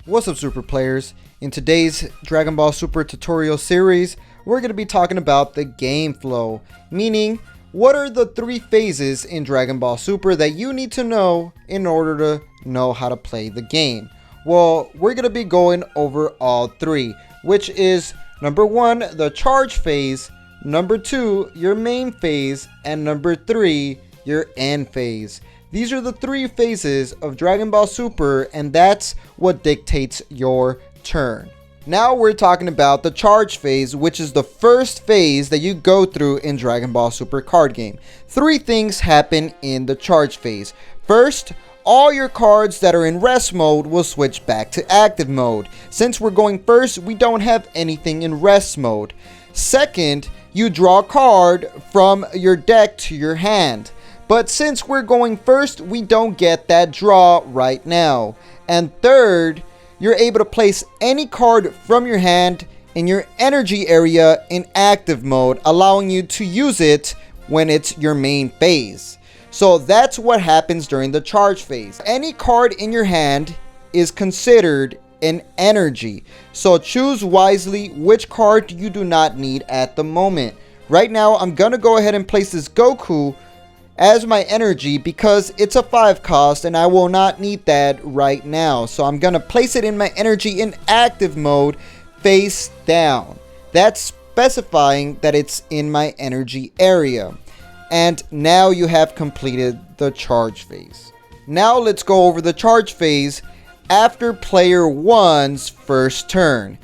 What's up, Super Players? In today's Dragon Ball Super tutorial series, we're going to be talking about the game flow, meaning what are the 3 phases in Dragon Ball Super that you need to know in order to know how to play the game. Well, we're going to be going over all 3, which is number 1, the charge phase, number 2, your main phase, and number 3, your end phase. These are the 3 phases of Dragon Ball Super, and that's what dictates your turn. Now we're talking about the charge phase, which is the first phase that you go through in Dragon Ball Super card game. 3 things happen in the charge phase. First, all your cards that are in rest mode will switch back to active mode. Since we're going first, we don't have anything in rest mode. Second, you draw a card from your deck to your hand. But since we're going first, we don't get that draw right now. And third, you're able to place any card from your hand in your energy area in active mode, allowing you to use it when it's your main phase. So that's what happens during the charge phase. Any card in your hand is considered an energy. So choose wisely which card you do not need at the moment. Right now, I'm going to go ahead and place this Goku as my energy because it's a 5 cost and I will not need that right now. So I'm going to place it in my energy in active mode face down. That's specifying that it's in my energy area. And now you have completed the charge phase. Now let's go over the charge phase after player 1's first turn.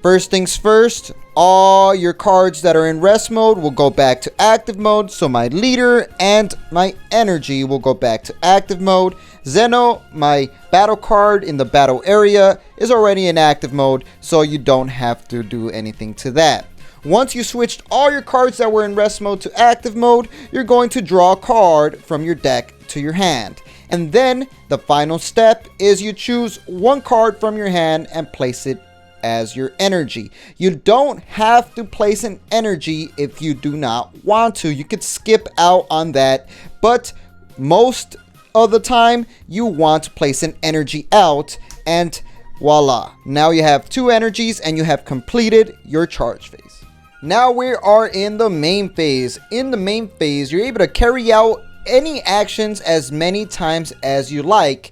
First things first, all your cards that are in rest mode will go back to active mode. So my leader and my energy will go back to active mode. Zeno, my battle card in the battle area, is already in active mode, so you don't have to do anything to that. Once you switched all your cards that were in rest mode to active mode, you're going to draw a card from your deck to your hand. And then the final step is you choose one card from your hand and place it as your energy. You don't have to place an energy if you do not want to. You could skip out on that, but most of the time you want to place an energy out, and voila, now you have 2 energies and you have completed your charge phase. Now we are in the main phase. In the main phase, you're able to carry out any actions as many times as you like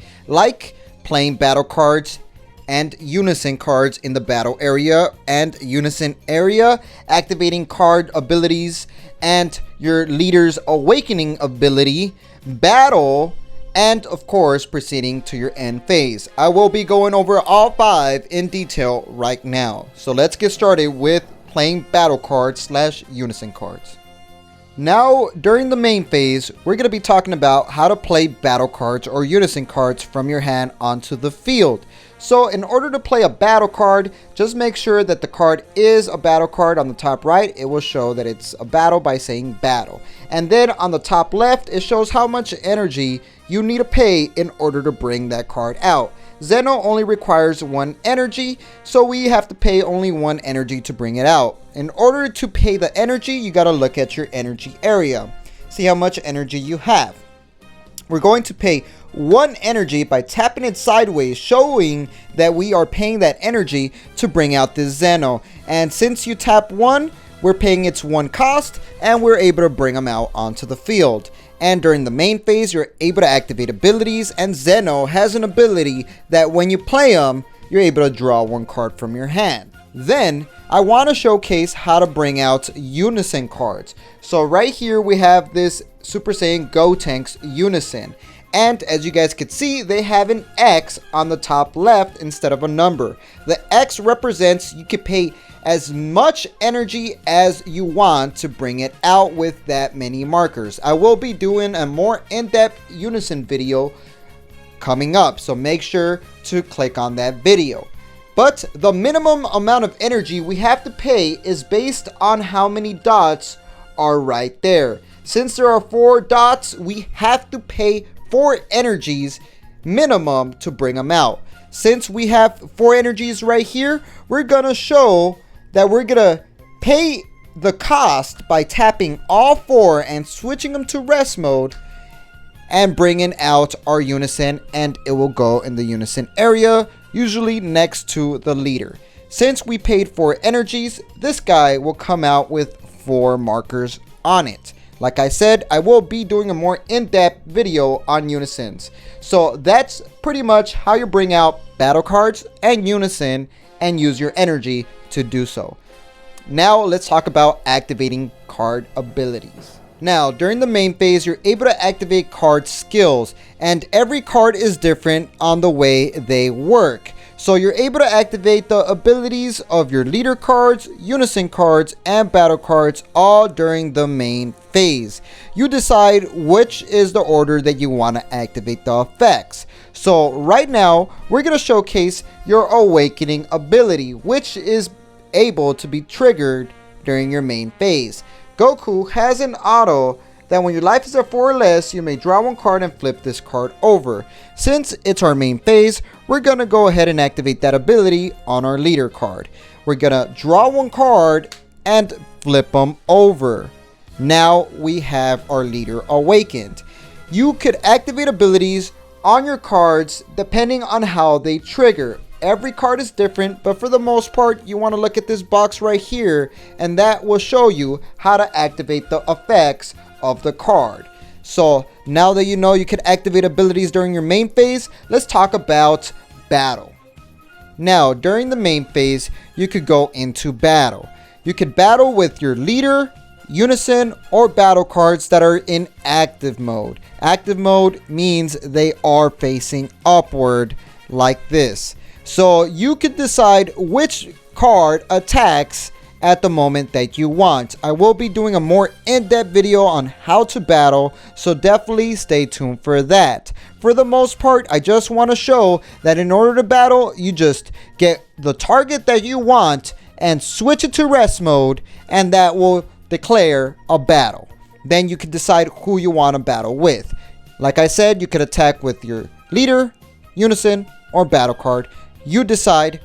playing battle cards and UNISON cards in the battle area and UNISON area, activating card abilities and your leader's awakening ability, battle, and of course proceeding to your end phase. I will be going over all 5 in detail right now. So let's get started with playing battle cards / UNISON cards. Now, during the main phase, we're going to be talking about how to play battle cards or UNISON cards from your hand onto the field. So in order to play a battle card, just make sure that the card is a battle card. On the top right, it will show that it's a battle by saying battle. And then on the top left, it shows how much energy you need to pay in order to bring that card out. Zeno only requires 1 energy, so we have to pay only 1 energy to bring it out. In order to pay the energy, you got to look at your energy area. See how much energy you have. We're going to pay 1 energy by tapping it sideways, showing that we are paying that energy to bring out this Zeno. And since you tap 1, we're paying its 1 cost, and we're able to bring them out onto the field. And during the main phase, you're able to activate abilities, and Zeno has an ability that when you play them, you're able to draw 1 card from your hand. Then, I want to showcase how to bring out UNISON cards. So right here, we have this Super Saiyan Gotenks UNISON. And as you guys can see, they have an X on the top left instead of a number. The X represents you can pay as much energy as you want to bring it out with that many markers. I will be doing a more in-depth UNISON video coming up, so make sure to click on that video. But the minimum amount of energy we have to pay is based on how many dots are right there. Since there are 4 dots, we have to pay 4 energies minimum to bring them out. Since we have 4 energies right here, we're gonna show that we're gonna pay the cost by tapping all 4 and switching them to rest mode and bringing out our UNISON, and it will go in the UNISON area usually next to the leader. Since we paid for energies, this guy will come out with 4 markers on it. Like I said, I will be doing a more in-depth video on Unisons. So that's pretty much how you bring out battle cards and Unison and use your energy to do so. Now let's talk about activating card abilities. Now, during the main phase, you're able to activate card skills, and every card is different on the way they work. So you're able to activate the abilities of your leader cards, Unison cards, and battle cards all during the main phase. You decide which is the order that you want to activate the effects. So right now, we're going to showcase your Awakening ability, which is able to be triggered during your main phase. Goku has an auto that when your life is at 4 or less, you may draw 1 card and flip this card over. Since it's our main phase, we're going to go ahead and activate that ability on our leader card. We're going to draw 1 card and flip them over. Now we have our leader awakened. You could activate abilities on your cards depending on how they trigger. Every card is different, but for the most part, you want to look at this box right here, and that will show you how to activate the effects of the card. So now that you know you can activate abilities during your main phase, let's talk about battle. Now, during the main phase, you could go into battle. You could battle with your leader, Unison, or battle cards that are in active mode. Active mode means they are facing upward like this. So you could decide which card attacks at the moment that you want. I will be doing a more in-depth video on how to battle, so definitely stay tuned for that. For the most part, I just want to show that in order to battle, you just get the target that you want and switch it to rest mode, and that will declare a battle. Then you can decide who you want to battle with. Like I said, you could attack with your leader, Unison, or battle card. You decide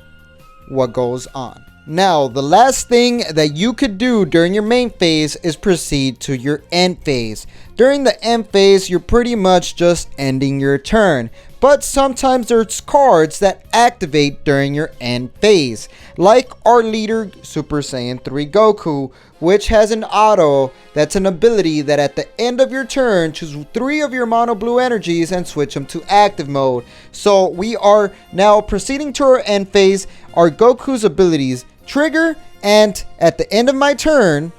what goes on. Now, the last thing that you could do during your main phase is proceed to your end phase. During the end phase, you're pretty much just ending your turn. But sometimes there's cards that activate during your end phase. Like our leader, Super Saiyan 3 Goku, which has an auto that's an ability that at the end of your turn, choose 3 of your mono blue energies and switch them to active mode. So we are now proceeding to our end phase. Our Goku's abilities trigger, and at the end of my turn,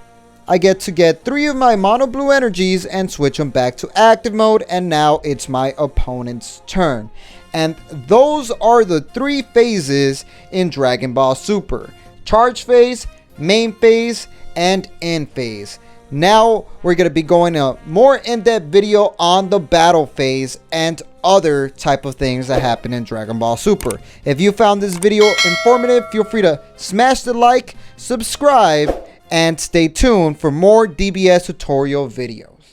I get to get 3 of my mono blue energies and switch them back to active mode, and now it's my opponent's turn. And those are the 3 phases in Dragon Ball Super: charge phase, main phase, and end phase. Now we're going to be going a more in-depth video on the battle phase and other type of things that happen in Dragon Ball Super. If you found this video informative, feel free to smash the like, subscribe, and stay tuned for more DBS tutorial video.